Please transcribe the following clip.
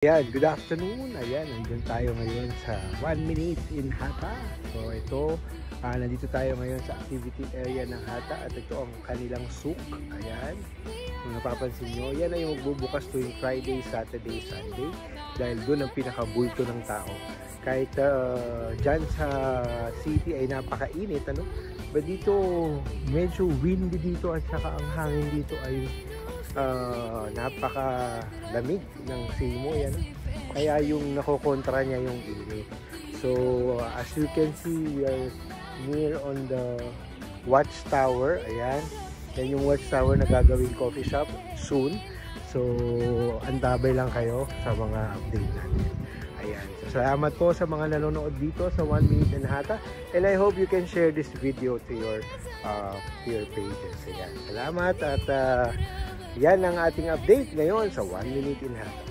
Ayan, good afternoon. Ayan, nandun tayo ngayon sa 1 Minute in Hata. So ito, nandito tayo ngayon sa activity area ng Hata at ito ang kanilang souk. Ayan, kung napapansin nyo, yan ay magbubukas tuwing Friday, Saturday, Sunday dahil doon ang pinakabulto ng tao. Kahit dyan sa city ay napakainit, ano? But dito, medyo windy dito at saka ang hangin dito ay napakalamig ng simoy, yan. Kaya yung nakokontra niya yung init. So as you can see, we are near on the watchtower. Ayan, yan yung watchtower na gagawing coffee shop soon. So andabay lang kayo sa mga update natin. Ayan, so salamat po sa mga nanonood dito sa 1 Minute in Hata, and I hope you can share this video to your pages. Ayan, salamat at yan ang ating update ngayon sa 1 Minute in Hata.